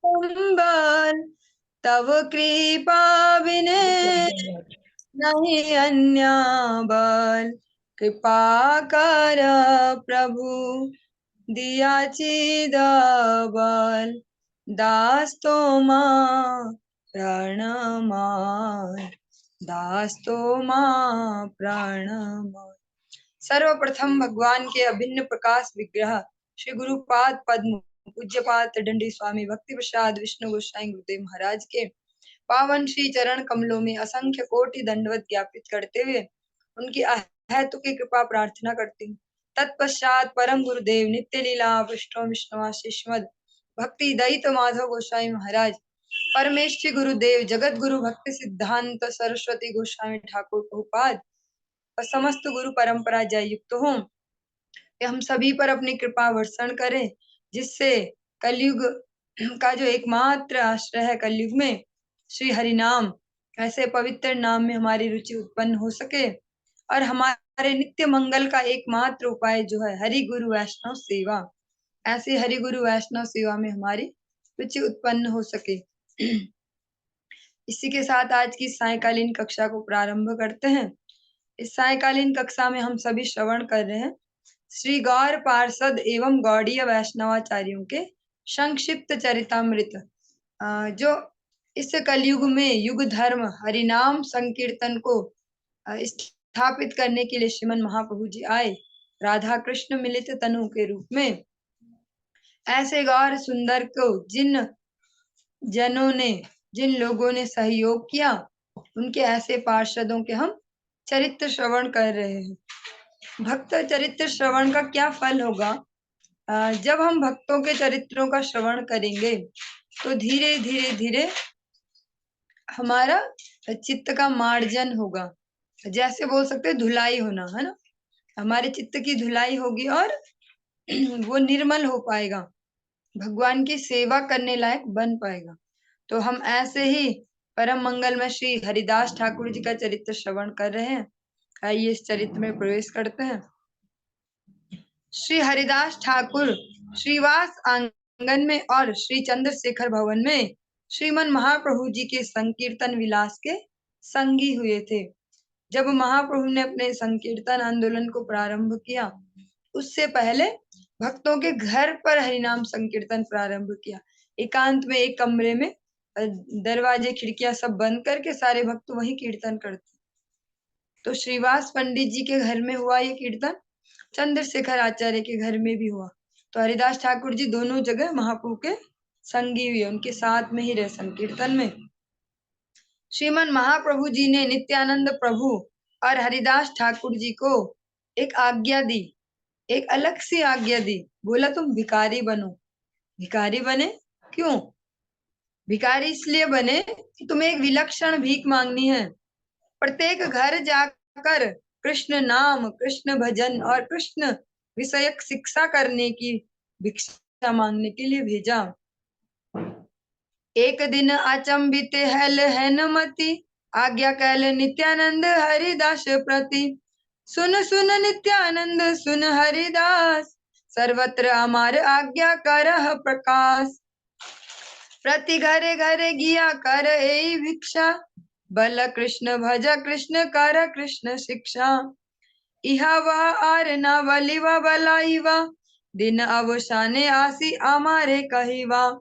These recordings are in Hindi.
अम्बर तव कृपा बिने नहीं अन्य बल, कृपा कर प्रभु दिया चिद बल, दास तो मां प्रणमाय, दास तो मां प्रणमाय। सर्वप्रथम भगवान के अभिन्न प्रकाश विग्रह श्री गुरुपाद पद्म पूज्यपाद दंडी स्वामी भक्ति प्रसाद विष्णु गोसाई गुरुदेव महाराज के पावन श्री चरण कमलों में असंख्य कोटि दंडवत ज्ञापित करते हुए उनकी अहेतु की कृपा प्रार्थना करती हूँ। तत्पश्चात परम गुरुदेव नित्य लीला विष्णु विष्णु भक्ति दयित माधव गोसाई महाराज, परमेष्ठी गुरुदेव जगत गुरु भक्ति सिद्धांत सरस्वती गोस्वामी ठाकुर प्रभुपाद और समस्त गुरु परंपरा जय युक्त हो, हम सभी पर अपनी कृपा वर्षण करें, जिससे कलयुग का जो एकमात्र आश्रय है कलयुग में श्री हरि नाम, ऐसे पवित्र नाम में हमारी रुचि उत्पन्न हो सके और हमारे नित्य मंगल का एकमात्र उपाय जो है हरि गुरु वैष्णव सेवा, ऐसी हरि गुरु वैष्णव सेवा में हमारी रुचि उत्पन्न हो सके। इसी के साथ आज की सायकालीन कक्षा को प्रारंभ करते हैं। इस सायकालीन कक्षा में हम सभी श्रवण कर रहे हैं श्री गौर पार्षद एवं गौड़ीय वैष्णवाचार्यों के संक्षिप्त चरितामृत, जो इस कलयुग में युग धर्म हरिनाम संकीर्तन को स्थापित करने के लिए श्रीमन महाप्रभु जी आए राधा कृष्ण मिलित तनु के रूप में। ऐसे गौर सुंदर को जिन लोगों ने सहयोग किया, उनके ऐसे पार्षदों के हम चरित्र श्रवण कर रहे हैं। भक्त चरित्र श्रवण का क्या फल होगा? जब हम भक्तों के चरित्रों का श्रवण करेंगे तो धीरे धीरे धीरे हमारा चित्त का मार्जन होगा, जैसे बोल सकते हैं धुलाई होना, है ना। हमारे चित्त की धुलाई होगी और वो निर्मल हो पाएगा, भगवान की सेवा करने लायक बन पाएगा। तो हम ऐसे ही परम मंगल में श्री हरिदास ठाकुर जी का चरित्र श्रवण कर रहे हैं। आइए इस चरित्र में प्रवेश करते हैं। श्री हरिदास ठाकुर श्रीवास आंगन में और श्री चंद्रशेखर भवन में श्रीमन महाप्रभु जी के संकीर्तन विलास के संगी हुए थे। जब महाप्रभु ने अपने संकीर्तन आंदोलन को प्रारंभ किया, उससे पहले भक्तों के घर पर हरिनाम संकीर्तन प्रारंभ किया। एकांत में एक कमरे में दरवाजे खिड़कियां सब बंद करके सारे भक्त वहीं कीर्तन करते। तो श्रीवास पंडित जी के घर में हुआ ये कीर्तन, चंद्रशेखर आचार्य के घर में भी हुआ। तो हरिदास ठाकुर जी दोनों जगह महाप्रभु के संगी हुए, उनके साथ में ही रहे संकीर्तन में। श्रीमन महाप्रभु जी ने नित्यानंद प्रभु और हरिदास ठाकुर जी को एक आज्ञा दी, एक अलग सी आज्ञा दी। बोला तुम भिखारी बनो। भिखारी बने क्यों? भिखारी इसलिए बने कि तुम्हें एक विलक्षण भीख मांगनी है। प्रत्येक घर जाकर कृष्ण नाम, कृष्ण भजन और कृष्ण विषयक शिक्षा करने की भिक्षा मांगने के लिए भेजा। एक दिन अचंभित हेल हैनमति, आज्ञा कैल नित्यानंद हरिदास प्रति। सुन सुन नित्यानंद सुन हरिदास, सर्वत्र अमार आज्ञा करह प्रकाश। प्रति घरे घरे गिया कर ए भिक्षा, बल कृष्ण भज कृष्ण कर कृष्ण शिक्षा। इहा वह आर न बलिवा बलाईवा, दिन अवसाने आसी आमारे कहिवा।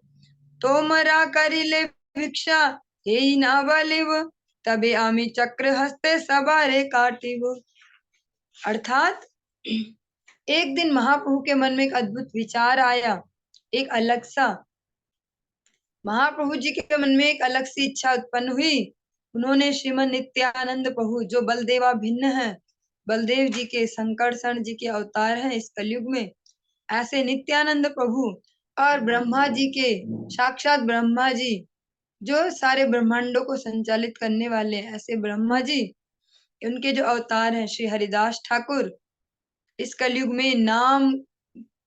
तोमरा करिले भिक्षा हे ना बलिव, तबे आमी चक्र हस्ते सबारे काटिव। अर्थात एक दिन महाप्रभु के मन में एक अद्भुत विचार आया, एक अलग सा, महाप्रभु जी के मन में एक अलग सी इच्छा उत्पन्न हुई। उन्होंने श्रीमन नित्यानंद प्रभु जो बलदेवा भिन्न है, बलदेव जी के संकर्षण जी के अवतार हैं इस कलयुग में, ऐसे नित्यानंद प्रभु और ब्रह्मा जी के साक्षात ब्रह्मा जी जो सारे ब्रह्मांडों को संचालित करने वाले हैं, ऐसे ब्रह्मा जी उनके जो अवतार हैं श्री हरिदास ठाकुर, इस कलयुग में नाम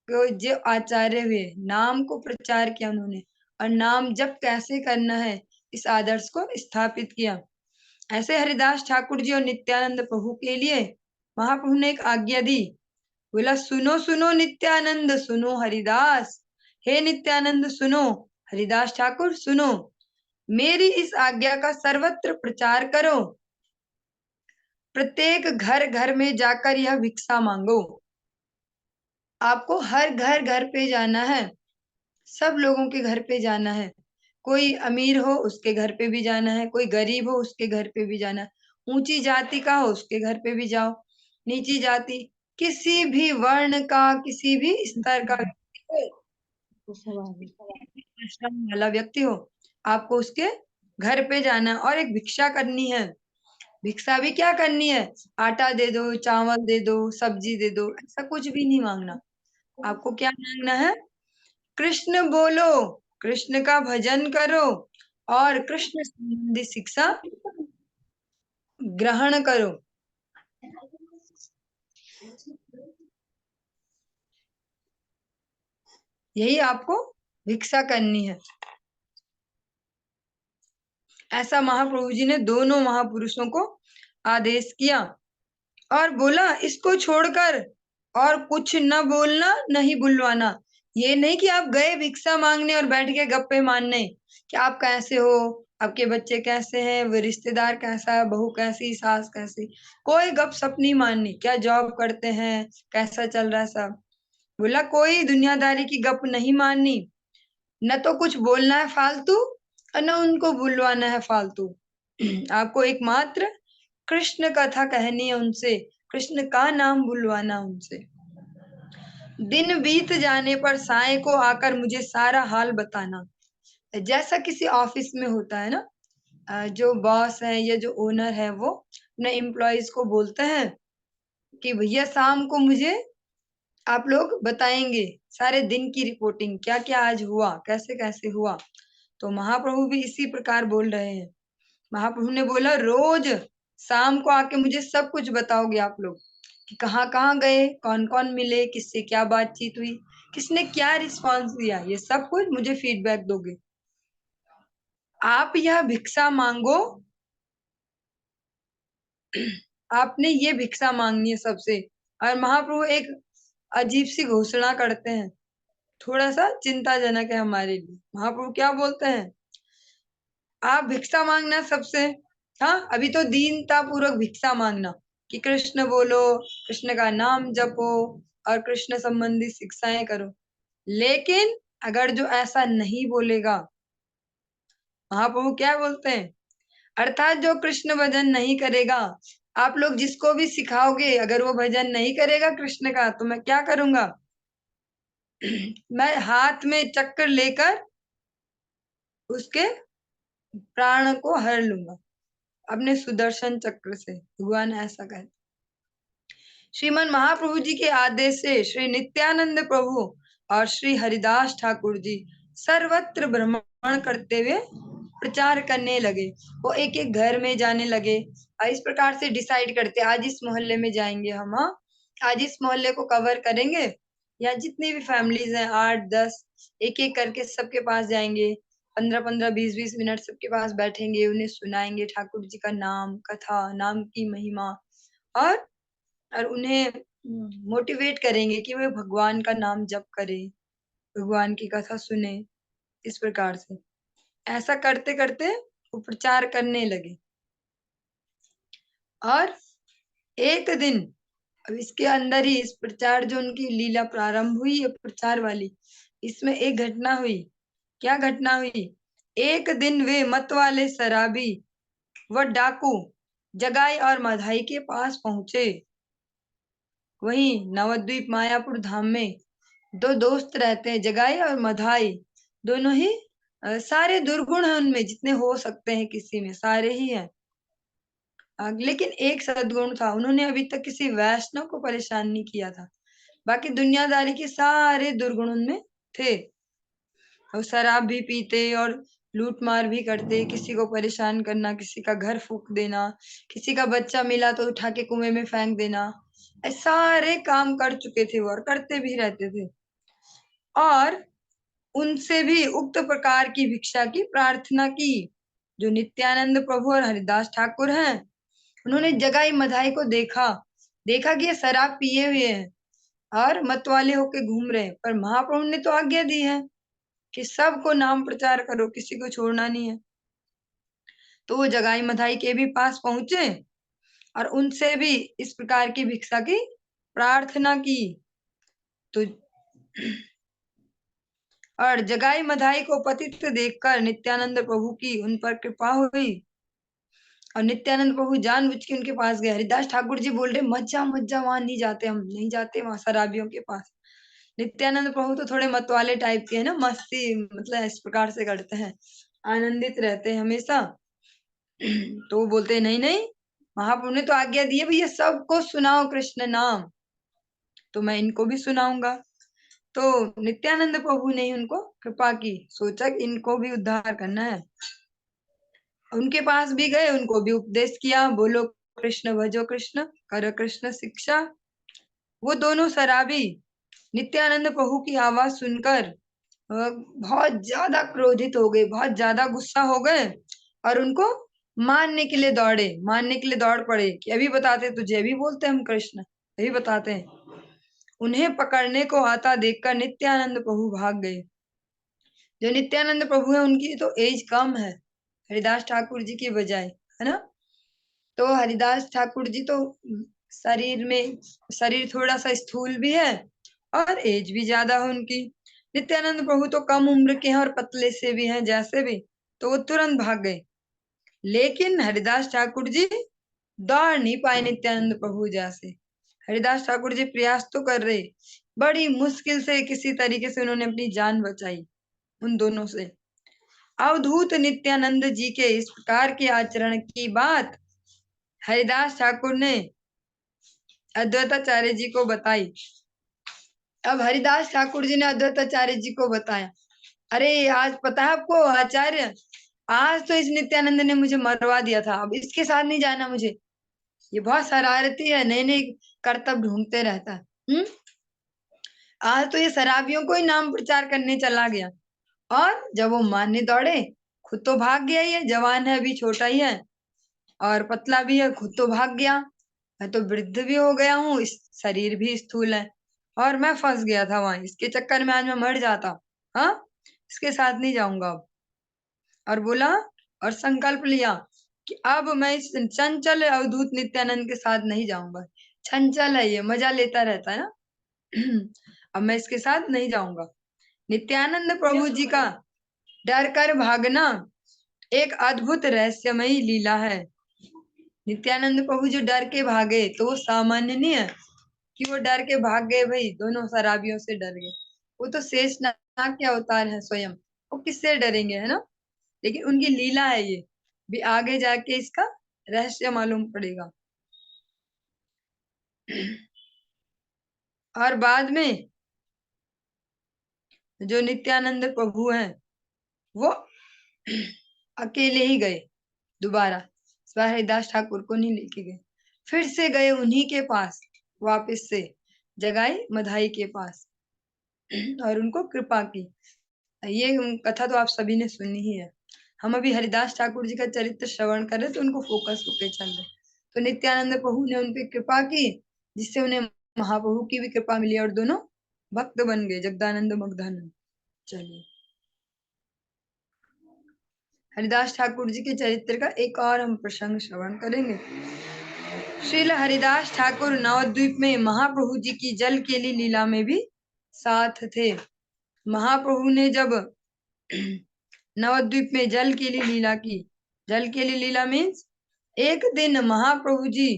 को जो आचार्य हुए, नाम को प्रचार किया उन्होंने और नाम जप कैसे करना है इस आदर्श को स्थापित किया। ऐसे हरिदास ठाकुर जी और नित्यानंद प्रभु के लिए महाप्रभु ने एक आज्ञा दी। बोला सुनो सुनो नित्यानंद सुनो हरिदास, हे नित्यानंद सुनो, हरिदास ठाकुर सुनो, मेरी इस आज्ञा का सर्वत्र प्रचार करो, प्रत्येक घर घर में जाकर यह भिक्षा मांगो। आपको हर घर घर पे जाना है, सब लोगों के घर पे जाना है। कोई अमीर हो उसके घर पे भी जाना है, कोई गरीब हो उसके घर पे भी जाना है, ऊंची जाति का हो उसके घर पे भी जाओ, नीची जाति, किसी भी वर्ण का, किसी भी स्तर का व्यक्ति हो, आश्रम वाला व्यक्ति हो, आपको उसके घर पे जाना है और एक भिक्षा करनी है। भिक्षा भी क्या करनी है? आटा दे दो, चावल दे दो, सब्जी दे दो, ऐसा कुछ भी नहीं मांगना। आपको क्या मांगना है? कृष्ण बोलो, कृष्ण का भजन करो और कृष्ण संबंधी शिक्षा ग्रहण करो। यही आपको भिक्षा करनी है। ऐसा महाप्रभु जी ने दोनों महापुरुषों को आदेश किया और बोला इसको छोड़कर और कुछ न बोलना, नहीं बुलवाना। ये नहीं कि आप गए भिक्षा मांगने और बैठ के गप्पे मारने कि आप कैसे हो, आपके बच्चे कैसे हैं, वो रिश्तेदार कैसा है, बहू कैसी, सास कैसी, कोई गप सप नहीं माननी। क्या जॉब करते हैं, कैसा चल रहा है सब, बोला कोई दुनियादारी की गप नहीं माननी। न तो कुछ बोलना है फालतू और न उनको बुलवाना है फालतू। आपको एकमात्र कृष्ण कथा कहनी है उनसे, कृष्ण का नाम बुलवाना उनसे। दिन बीत जाने पर साय को आकर मुझे सारा हाल बताना। जैसा किसी ऑफिस में होता है ना, जो बॉस है या जो ओनर है वो अपने एम्प्लॉयज को बोलते हैं कि भैया शाम को मुझे आप लोग बताएंगे सारे दिन की रिपोर्टिंग, क्या क्या आज हुआ, कैसे कैसे हुआ। तो महाप्रभु भी इसी प्रकार बोल रहे हैं। महाप्रभु ने बोला रोज शाम को आके मुझे सब कुछ बताओगे आप लोग कि कहाँ कहाँ गए, कौन कौन मिले, किससे क्या बातचीत हुई, किसने क्या रिस्पांस दिया, ये सब कुछ मुझे फीडबैक दोगे। आप यह भिक्षा मांगो, आपने ये भिक्षा मांगनी है सबसे। और महाप्रभु एक अजीब सी घोषणा करते हैं, थोड़ा सा चिंताजनक है हमारे लिए। महाप्रभु क्या बोलते हैं? आप भिक्षा मांगना सबसे, हाँ अभी तो दीनता पूर्वक भिक्षा मांगना कि कृष्ण बोलो, कृष्ण का नाम जपो और कृष्ण संबंधी शिक्षाएं करो। लेकिन अगर जो ऐसा नहीं बोलेगा, महाप्रभु क्या बोलते हैं? अर्थात जो कृष्ण भजन नहीं करेगा, आप लोग जिसको भी सिखाओगे अगर वो भजन नहीं करेगा कृष्ण का, तो मैं क्या करूंगा? मैं हाथ में चक्र लेकर उसके प्राण को हर लूंगा अपने सुदर्शन चक्र से, भगवान ऐसा कहते। श्रीमन महाप्रभु जी के आदेश से श्री नित्यानंद प्रभु और श्री हरिदास ठाकुर जी सर्वत्र भ्रमण करते हुए प्रचार करने लगे। वो एक एक घर में जाने लगे और इस प्रकार से डिसाइड करते आज इस मोहल्ले में जाएंगे हम, हाँ आज इस मोहल्ले को कवर करेंगे, या जितनी भी फैमिलीज हैं 8-10, एक एक करके सबके पास जाएंगे, 15-15 20-20 मिनट सबके पास बैठेंगे, उन्हें सुनाएंगे ठाकुर जी का नाम, कथा, नाम की महिमा, और उन्हें मोटिवेट करेंगे कि वे भगवान का नाम जप करें, भगवान की कथा सुने। इस प्रकार से ऐसा करते करते वो प्रचार करने लगे। और एक दिन, अब इसके अंदर ही इस प्रचार जो उनकी लीला प्रारंभ हुई है प्रचार वाली, इसमें एक घटना हुई। क्या घटना हुई? एक दिन वे मत वाले शराबी व डाकू जगाई और मधाई के पास पहुंचे। वहीं नवद्वीप मायापुर धाम में दो दोस्त रहते हैं, जगाई और मधाई, दोनों ही सारे दुर्गुण हैं उनमें, जितने हो सकते हैं किसी में सारे ही हैं। लेकिन एक सद्गुण था, उन्होंने अभी तक किसी वैष्णव को परेशान नहीं किया था। बाकी दुनियादारी के सारे दुर्गुण उनमें थे। और शराब भी पीते और लूट मार भी करते, किसी को परेशान करना, किसी का घर फूक देना, किसी का बच्चा मिला तो उठा के कुएं में फेंक देना, ऐसे सारे काम कर चुके थे वो और करते भी रहते थे। और उनसे भी उक्त प्रकार की भिक्षा की प्रार्थना की। जो नित्यानंद प्रभु और हरिदास ठाकुर हैं, उन्होंने जगाई मधाई को देखा, देखा कि ये शराब पिए हुए हैं, और मत वाले होके घूम रहे हैं, पर महाप्रभु ने तो आज्ञा दी है कि सबको नाम प्रचार करो, किसी को छोड़ना नहीं है। तो वो जगाई मधाई के भी पास पहुंचे और उनसे भी इस प्रकार की भिक्षा की प्रार्थना की। तो और जगाई मधाई को पतित देखकर नित्यानंद प्रभु की उन पर कृपा हुई और नित्यानंद प्रभु जानबूझ के उनके पास गए। हरिदास ठाकुर जी बोल रहे मत जा मत जा, वहां नहीं जाते, हम नहीं जाते वहां शराबियों के पास। नित्यानंद प्रभु तो थोड़े मत वाले टाइप के हैं ना, मस्ती मतलब इस प्रकार से करते हैं, आनंदित रहते हैं हमेशा। तो वो बोलते हैं नहीं नहीं, महाप्रभु ने तो आज्ञा दी है भैया सबको सुनाओ कृष्ण नाम, तो मैं इनको भी सुनाऊंगा। तो नित्यानंद प्रभु ने ही उनको कृपा की, सोचा कि इनको भी उद्धार करना है। उनके पास भी गए, उनको भी उपदेश किया, बोलो कृष्ण भजो कृष्ण कर कृष्ण शिक्षा। वो दोनों शराबी नित्यानंद प्रभु की आवाज सुनकर बहुत ज्यादा क्रोधित हो गए, बहुत ज्यादा गुस्सा हो गए और उनको मारने के लिए दौड़े, मारने के लिए दौड़ पड़े कि अभी बताते तुझे, अभी बोलते हम कृष्ण, अभी बताते हैं। उन्हें पकड़ने को आता देखकर नित्यानंद प्रभु भाग गए। जो नित्यानंद प्रभु है उनकी तो एज कम है हरिदास ठाकुर जी की बजाय, है ना। तो हरिदास ठाकुर जी तो शरीर थोड़ा सा स्थूल भी है और एज भी ज्यादा है उनकी। नित्यानंद प्रभु तो कम उम्र के हैं और पतले से भी हैं जैसे भी, तो वो तुरंत भाग गए। लेकिन हरिदास ठाकुर जी दौड़ नहीं पाए नित्यानंद प्रभु जैसे। हरिदास ठाकुर जी प्रयास तो कर रहे, बड़ी मुश्किल से किसी तरीके से उन्होंने अपनी जान बचाई उन दोनों से। अवधूत नित्यानंद जी के इस प्रकार के आचरण की बात हरिदास ठाकुर ने अद्वैताचार्य जी को बताई। अब हरिदास ठाकुर जी ने अद्वैताचार्य जी को बताया, अरे आज पता है आपको आचार्य, आज तो इस नित्यानंद ने मुझे मरवा दिया था, अब इसके साथ नहीं जाना मुझे, ये बहुत शरारती है, नए नए करतब ढूंढते रहता है। आज तो ये शराबियों को ही नाम प्रचार करने चला गया, और जब वो मारने दौड़े खुद तो भाग गया, ये जवान है अभी, छोटा ही है और पतला भी है, खुद तो भाग गया। मैं तो वृद्ध भी हो गया हूँ, इस शरीर भी स्थूल है और मैं फंस गया था वहां, इसके चक्कर में आज मैं मर जाता। हाँ, इसके साथ नहीं जाऊंगा अब। और बोला और संकल्प लिया कि अब मैं इस चंचल अवधूत नित्यानंद के साथ नहीं जाऊंगा। चंचल है ये, मजा लेता रहता है ना। अब मैं इसके साथ नहीं जाऊंगा। नित्यानंद प्रभु जी का डर कर भागना एक अद्भुत रहस्यमयी लीला है। नित्यानंद प्रभु जो डर के भागे तो वो सामान्य नहीं है कि वो डर के भाग गए, भाई दोनों शराबियों से डर गए। वो तो शेषनाग के अवतार है स्वयं, वो किससे डरेंगे, है ना। लेकिन उनकी लीला है ये भी, आगे जाके इसका रहस्य मालूम पड़ेगा। और बाद में जो नित्यानंद प्रभु हैं वो अकेले ही गए दोबारा, इस बार हरिदास ठाकुर को नहीं लेके गए, फिर से गए उन्हीं के पास वापस से, जगाई मधाई के पास और उनको कृपा की। ये कथा तो आप सभी ने सुनी ही है। हम अभी हरिदास ठाकुर जी का चरित्र श्रवण कर रहे तो उनको फोकस होके चल रहे। तो नित्यानंद प्रभु ने उन पे कृपा की, जिससे उन्हें महाप्रभु की भी कृपा मिली और दोनों भक्त बन गए, जगदानंद मगधानंद। चलिए, हरिदास ठाकुर जी के चरित्र का एक और हम प्रसंग श्रवण करेंगे। श्रील हरिदास ठाकुर नवद्वीप में महाप्रभु जी की जल केली लीला में भी साथ थे। महाप्रभु ने जब नवद्वीप में जल केली लीला की, जल केली लीला मीन्स एक दिन महाप्रभु जी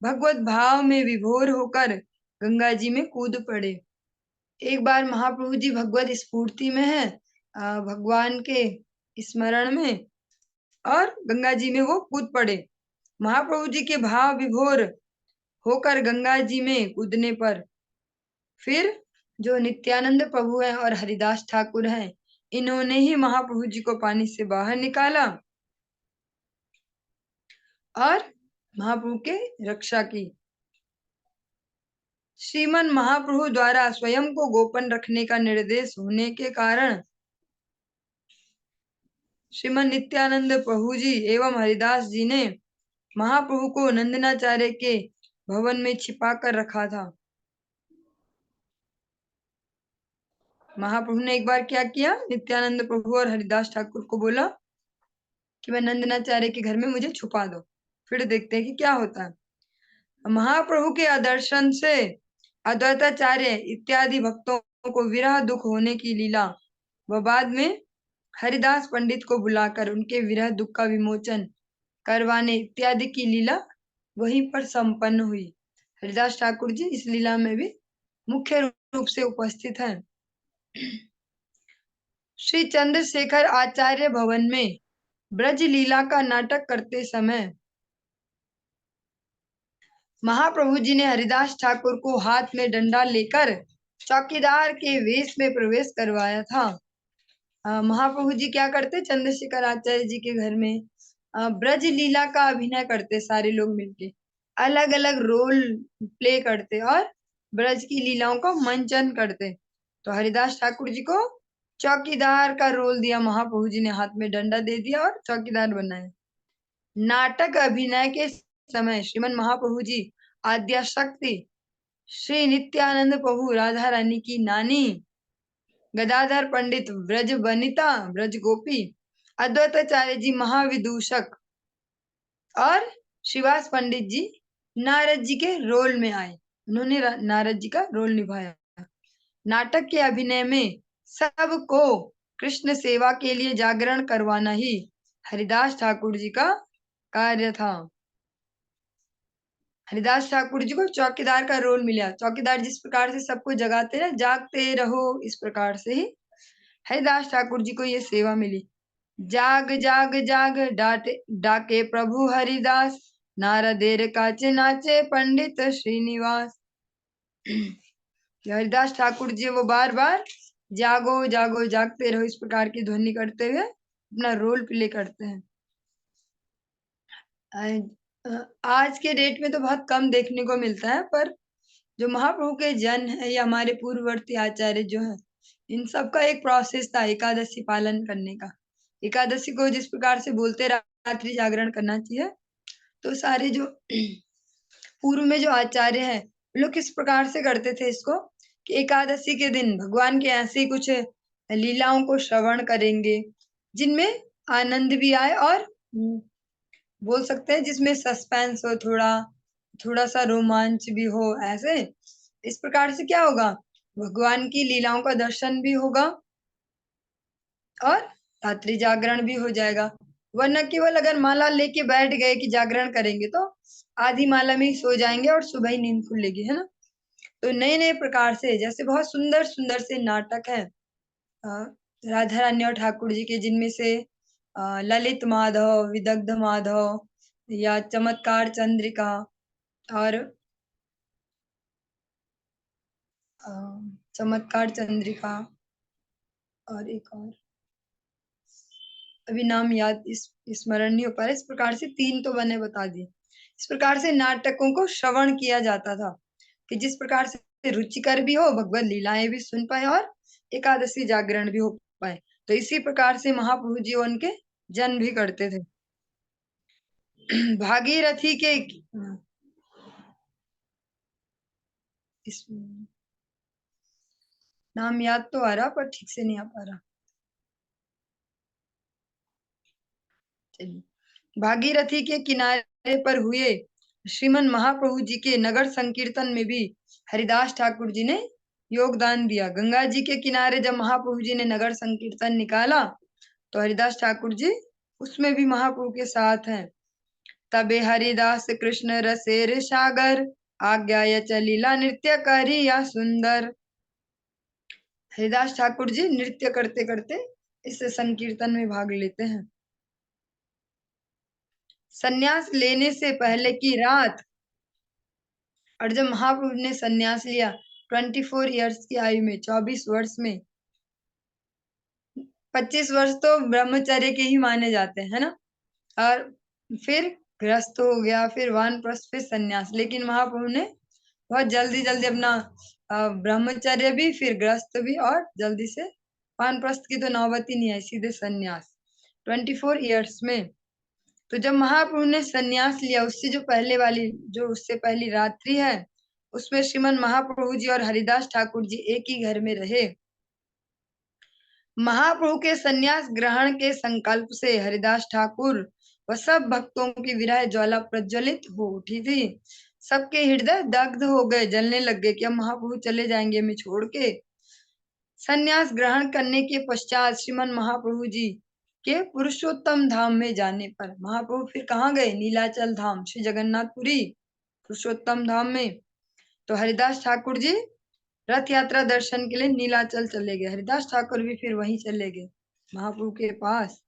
भगवत भाव में विभोर होकर गंगा जी में कूद पड़े। एक बार महाप्रभु जी भगवत स्फूर्ति में है, भगवान के स्मरण में, और गंगा जी में वो कूद पड़े। महाप्रभु जी के भाव विभोर होकर गंगा जी में कूदने पर फिर जो नित्यानंद प्रभु हैं और हरिदास ठाकुर हैं, इन्होंने ही महाप्रभु जी को पानी से बाहर निकाला और महाप्रभु के रक्षा की। श्रीमन महाप्रभु द्वारा स्वयं को गोपन रखने का निर्देश होने के कारण श्रीमन नित्यानंद प्रभु जी एवं हरिदास जी ने महाप्रभु को नंदनाचार्य के भवन में छिपा कर रखा था। महाप्रभु ने एक बार क्या किया, नित्यानंद प्रभु और हरिदास ठाकुर को बोला कि मैं नंदनाचार्य के घर में मुझे छुपा दो, फिर देखते हैं कि क्या होता है। महाप्रभु के आदर्शन से अद्वैताचार्य इत्यादि भक्तों को विरह दुख होने की लीला व बाद में हरिदास पंडित को बुलाकर उनके विरह दुख का विमोचन करवाने इत्यादि की लीला वहीं पर संपन्न हुई। हरिदास ठाकुर जी इस लीला में भी मुख्य रूप से उपस्थित हैं। श्री चंद्रशेखर आचार्य भवन में ब्रज लीला का नाटक करते समय महाप्रभु जी ने हरिदास ठाकुर को हाथ में डंडा लेकर चौकीदार के वेश में प्रवेश करवाया था। महाप्रभु जी क्या करते, चंद्रशेखर आचार्य जी के घर में ब्रज लीला का अभिनय करते, सारे लोग मिलके अलग अलग रोल प्ले करते और ब्रज की लीलाओं का मंचन करते। तो हरिदास ठाकुर जी को चौकीदार का रोल दिया, महाप्रभु जी ने हाथ में डंडा दे दिया और चौकीदार बनाया। नाटक अभिनय के समय श्रीमन महाप्रभु जी आद्या शक्ति श्री नित्यानंद प्रभु राधा रानी की नानी गदाधर पंडित ब्रज बनिता ब्रज गोपी अद्वैताचार्य जी महाविदूषक और श्रीवास पंडित जी नारद जी के रोल में आए। उन्होंने नारद जी का रोल निभाया। नाटक के अभिनय में सबको कृष्ण सेवा के लिए जागरण करवाना ही हरिदास ठाकुर जी का कार्य था। हरिदास ठाकुर जी को चौकीदार का रोल मिला। चौकीदार जिस प्रकार से सबको जगाते ना, जागते रहो, इस प्रकार से ही हरिदास ठाकुर जी को ये सेवा मिली। जाग जाग जाग डाके प्रभु हरिदास, नारदेर काचे नाचे पंडित श्रीनिवास। हरिदास ठाकुर जी वो बार बार जागो जागो जागते रहो इस प्रकार की ध्वनि करते हुए अपना रोल प्ले करते हैं। आज के डेट में तो बहुत कम देखने को मिलता है, पर जो महाप्रभु के जन है या हमारे पूर्ववर्ती आचार्य जो है, इन सब का एक प्रोसेस था एकादशी पालन करने का। एकादशी को जिस प्रकार से बोलते रात्रि जागरण करना चाहिए, तो सारे जो पूर्व में जो आचार्य हैं लोग किस प्रकार से करते थे इसको, कि एकादशी के दिन भगवान के ऐसे कुछ लीलाओं को श्रवण करेंगे जिनमें आनंद भी आए और बोल सकते हैं जिसमें सस्पेंस हो, थोड़ा सा रोमांच भी हो। ऐसे इस प्रकार से क्या होगा, भगवान की लीलाओं का दर्शन भी होगा और रात्रि जागरण भी हो जाएगा। वरना केवल अगर माला लेके बैठ गए कि जागरण करेंगे तो आधी माला में ही सो जाएंगे और सुबह ही नींद खुलेगी, है ना। तो नए नए प्रकार से, जैसे बहुत सुंदर सुंदर से नाटक है राधा रानी और ठाकुर जी के, जिनमें से ललित माधव, विदग्ध माधव या चमत्कार चंद्रिका और चमत्कार चंद्रिका और एक और अभी नाम याद स्मरण नहीं हो पा रहा। इस प्रकार से 3 तो मैंने बता दिए। इस प्रकार से नाटकों को श्रवण किया जाता था कि जिस प्रकार से रुचिकर भी हो, भगवत लीलाएं भी सुन पाए और एकादशी जागरण भी हो पाए। तो इसी प्रकार से महाप्रभु जी उनके जन भी करते थे। भागीरथी के नाम याद तो आ रहा पर ठीक से नहीं आ पा रहा। भागीरथी के किनारे पर हुए श्रीमन महाप्रभु जी के नगर संकीर्तन में भी हरिदास ठाकुर जी ने योगदान दिया। गंगा जी के किनारे जब महाप्रभु जी ने नगर संकीर्तन निकाला तो हरिदास ठाकुर जी उसमें भी महाप्रभु के साथ हैं। तबे हरिदास कृष्ण रसेर सागर, आज्ञा य चलीला नृत्य करिया सुंदर। हरिदास ठाकुर जी नृत्य करते करते इस संकीर्तन में भाग लेते हैं। सन्यास लेने से पहले की रात, और जब महाप्रभु ने सन्यास लिया 24 इयर्स की आयु में, 24 वर्ष में, 25 वर्ष तो ब्रह्मचर्य के ही माने जाते हैं, है ना, और फिर गृहस्थ हो गया, फिर वानप्रस्थ, फिर सन्यास। लेकिन महाप्रभु ने बहुत जल्दी जल्दी अपना ब्रह्मचर्य भी, फिर गृहस्थ भी, और जल्दी से वानप्रस्थ की तो नौबत ही नहीं आई, सीधे सन्यास 24 इयर्स में। तो जब महाप्रभु ने सन्यास लिया, उससे जो पहले वाली, जो उससे पहली रात्रि है, उसमें श्रीमन महाप्रभु जी और हरिदास ठाकुर जी एक ही घर में रहे। महाप्रभु के संन्यास ग्रहण के संकल्प से हरिदास ठाकुर व सब भक्तों की विरह ज्वाला प्रज्वलित हो उठी थी। सबके हृदय दग्ध हो गए, जलने लग गए कि अब महाप्रभु चले जाएंगे हमें छोड़ के। संन्यास ग्रहण करने के पश्चात श्रीमन महाप्रभु जी के पुरुषोत्तम धाम में जाने पर महाप्रभु फिर कहाँ गए? नीलाचल धाम, श्री जगन्नाथपुरी पुरुषोत्तम धाम में। तो हरिदास ठाकुर जी रथ यात्रा दर्शन के लिए नीलाचल चले गए। हरिदास ठाकुर भी फिर वहीं चले गए महाप्रभु के पास।